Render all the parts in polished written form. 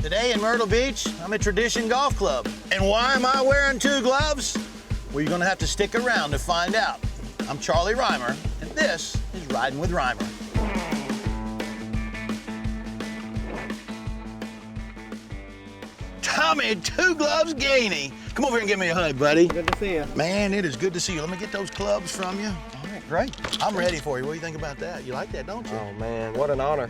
Today in Myrtle Beach, I'm at Tradition Golf Club. And why am I wearing 2 gloves? Well, you're gonna have to stick around to find out. I'm Charlie Rymer, and this is Riding with Rymer. Tommy, 2 gloves Gainey. Come over here and give me a hug, buddy. Good to see you. Man, it is good to see you. Let me get those clubs from you. All right, great. I'm ready for you. What do you think about that? You like that, don't you? Oh man, what an honor.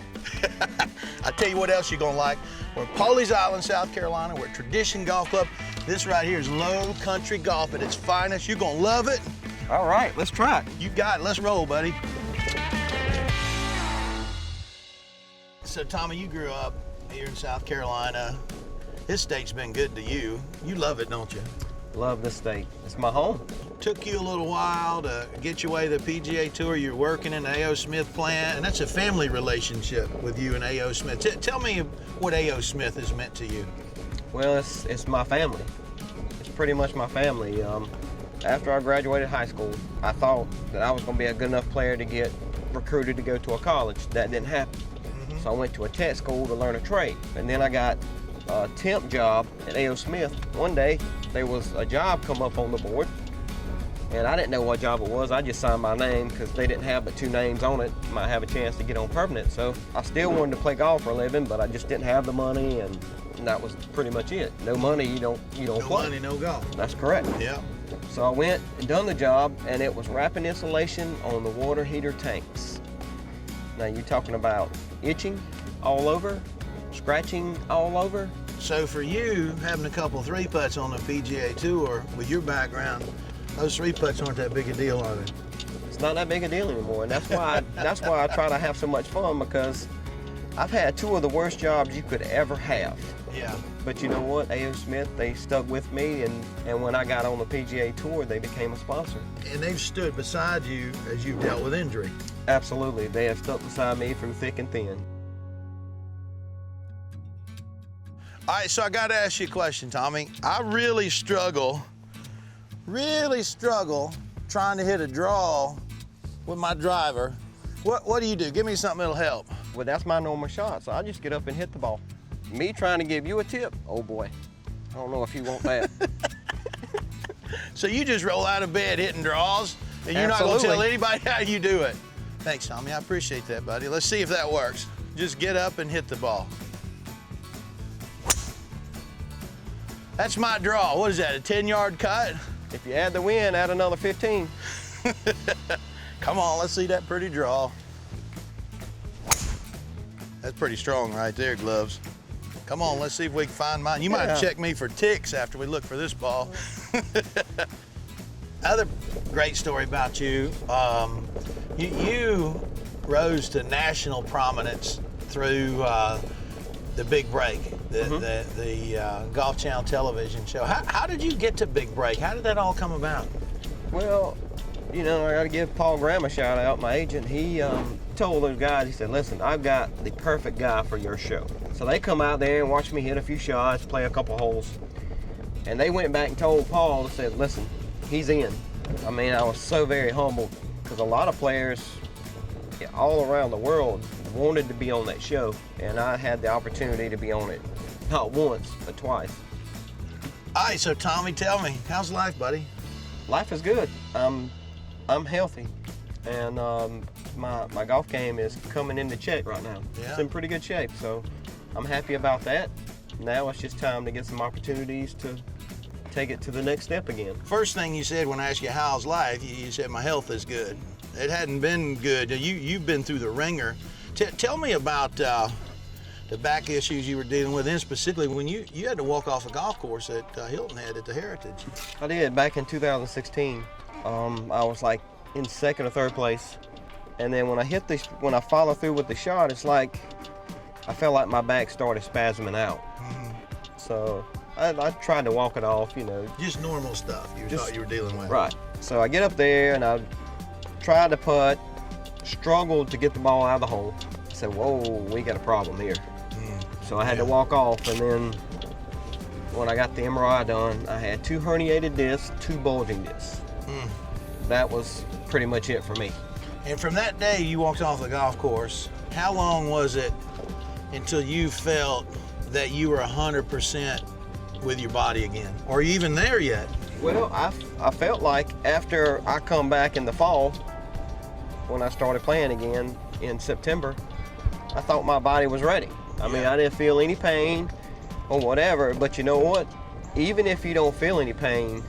I tell you what else you're gonna like. We're at Pawleys Island, South Carolina. We're at Tradition Golf Club. This right here is Lowcountry golf at its finest. You're gonna love it. All right, let's try it. You got it. Let's roll, buddy. So, Tommy, you grew up here in South Carolina. This state's been good to you. You love it, don't you? Love this state. It's my home. Took you a little while to get your way to the PGA Tour. You're working in the A.O. Smith plant, and that's a family relationship with you and A.O. Smith. Tell me what A.O. Smith has meant to you. Well, it's my family. It's pretty much my family. After I graduated high school, I thought that I was going to be a good enough player to get recruited to go to a college. That didn't happen. So I went to a tech school to learn a trade, and then I got a temp job at A.O. Smith. One day, there was a job come up on the board, and I didn't know what job it was. I just signed my name because they didn't have but 2 names on it. Might have a chance to get on permanent. So I still wanted to play golf for a living, but I just didn't have the money, and that was pretty much it. No money, you don't play. No money, no golf. That's correct. Yeah. So I went and done the job, and it was wrapping insulation on the water heater tanks. Now you're talking about itching all over, scratching all over. So for you, having a couple 3-putts on the PGA Tour, with your background, those 3-putts aren't that big a deal, are they? It's not that big a deal anymore, and that's why I try to have so much fun, because I've had 2 of the worst jobs you could ever have. Yeah. But you know what? A.O. Smith, they stuck with me, and when I got on the PGA Tour, they became a sponsor. And they've stood beside you as you've dealt with injury. Absolutely. They have stuck beside me through thick and thin. All right, so I got to ask you a question, Tommy. I really struggle trying to hit a draw with my driver. What do you do? Give me something that'll help. Well, that's my normal shot, so I just get up and hit the ball. Me trying to give you a tip, oh boy, I don't know if you want that. So you just roll out of bed hitting draws, and you're not going to tell anybody how you do it. Thanks, Tommy. I appreciate that, buddy. Let's see if that works. Just get up and hit the ball. That's my draw. What is that, a 10-yard cut? If you add the wind, add another 15. Come on, let's see that pretty draw. That's pretty strong right there, gloves. Come on, let's see if we can find mine. You might check me for ticks after we look for this ball. Other great story about you, you rose to national prominence through the Big Break, the Golf Channel television show. How did you get to Big Break? How did that all come about? Well, you know, I got to give Paul Graham a shout out, my agent. He told those guys, he said, listen, I've got the perfect guy for your show. So they come out there and watch me hit a few shots, play a couple holes. And they went back and told Paul, and said, listen, he's in. I mean, I was so very humbled, because a lot of players all around the world wanted to be on that show, and I had the opportunity to be on it, not once, but twice. All right, so Tommy, tell me, how's life, buddy? Life is good. I'm healthy, and my golf game is coming into check right now. Yeah. It's in pretty good shape, so I'm happy about that. Now it's just time to get some opportunities to take it to the next step again. First thing you said when I asked you how's life, you said my health is good. It hadn't been good. You've been through the ringer. Tell me about the back issues you were dealing with, and specifically when you had to walk off a golf course that Hilton had at the Heritage. I did back in 2016. I was like in 2nd or 3rd place, and then when I follow through with the shot, it's like I felt like my back started spasming out. So I tried to walk it off, you know. Just normal stuff you thought you were dealing with. Right. So I get up there and I tried to putt, struggled to get the ball out of the hole. I said, whoa, we got a problem here. So I had to walk off, and then when I got the MRI done, I had 2 herniated discs, 2 bulging discs. That was pretty much it for me. And from that day you walked off the golf course, how long was it until you felt that you were 100% with your body again? Or are you even there yet? Well, I felt like after I come back in the fall, when I started playing again in September, I thought my body was ready. I mean, I didn't feel any pain or whatever, but you know what? Even if you don't feel any pain,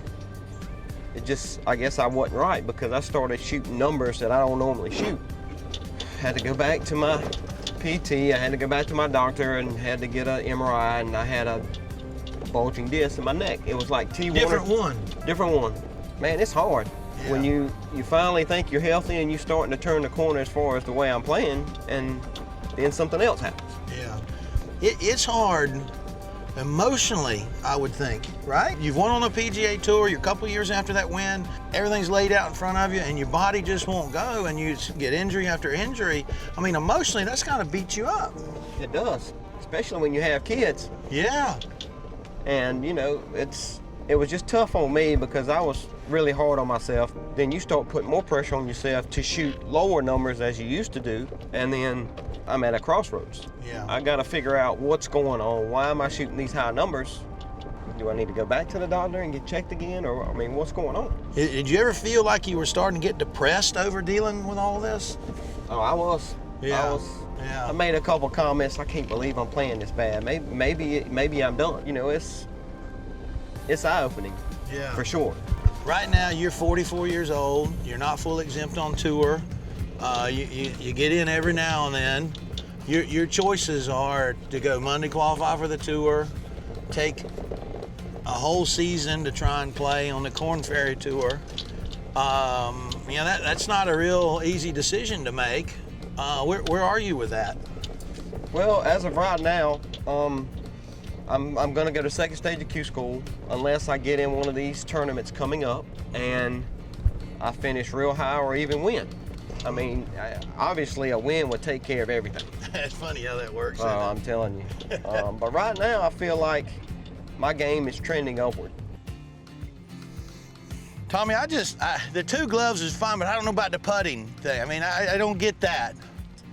it just, I guess I wasn't right, because I started shooting numbers that I don't normally shoot. Had to go back to my PT, I had to go back to my doctor and had to get an MRI, and I had a bulging disc in my neck. It was like T1. Different one. Man, it's hard. Yeah. When you finally think you're healthy and you're starting to turn the corner as far as the way I'm playing, and then something else happens. Yeah. It's hard emotionally, I would think, right? You've won on the PGA Tour, you're a couple years after that win, everything's laid out in front of you, and your body just won't go, and you get injury after injury. I mean, emotionally, that's gotta beat you up. It does, especially when you have kids. Yeah. And you know, it was just tough on me because I was really hard on myself. Then you start putting more pressure on yourself to shoot lower numbers as you used to do, and then I'm at a crossroads. Yeah. I got to figure out what's going on. Why am I shooting these high numbers? Do I need to go back to the doctor and get checked again, or I mean, what's going on? Did you ever feel like you were starting to get depressed over dealing with all this? Oh, I was. Yeah. I made a couple comments. I can't believe I'm playing this bad. Maybe I'm done. You know, it's eye-opening. Yeah. For sure. Right now, you're 44 years old. You're not full exempt on tour. You get in every now and then. Your choices are to go Monday qualify for the tour, take a whole season to try and play on the Corn Ferry Tour. That's not a real easy decision to make. Where are you with that? Well, as of right now, I'm going to go to second stage of Q school unless I get in one of these tournaments coming up and I finish real high or even win. I mean, obviously a win would take care of everything. It's funny how that works. Oh, I'm telling you. But right now I feel like my game is trending upward. Tommy, the two gloves is fine, but I don't know about the putting thing. I mean, I don't get that.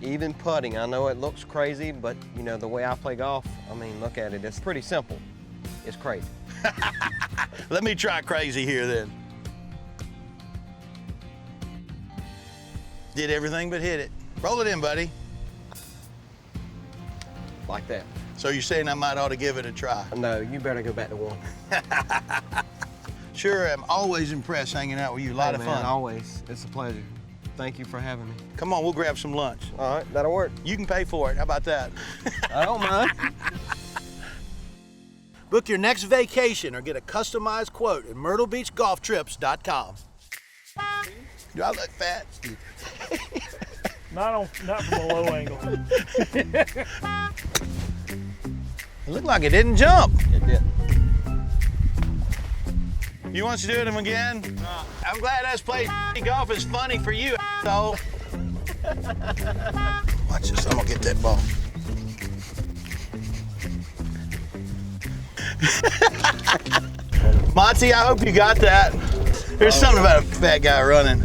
Even putting, I know it looks crazy, but you know, the way I play golf, I mean, look at it, it's pretty simple. It's crazy. Let me try crazy here then. Did everything but hit it. Roll it in, buddy. Like that. So you're saying I might ought to give it a try? No, you better go back to one. Sure, I'm always impressed hanging out with you. A lot of fun. Always. It's a pleasure. Thank you for having me. Come on, we'll grab some lunch. All right, that'll work. You can pay for it. How about that? I don't mind. Book your next vacation or get a customized quote at MyrtleBeachGolfTrips.com. Do I look fat? Not from a low angle. It looked like it didn't jump. It did. You want to do it again? I'm glad us playing golf is funny for you, so. Watch this, I'm gonna get that ball. Monty, I hope you got that. There's something about a fat guy running.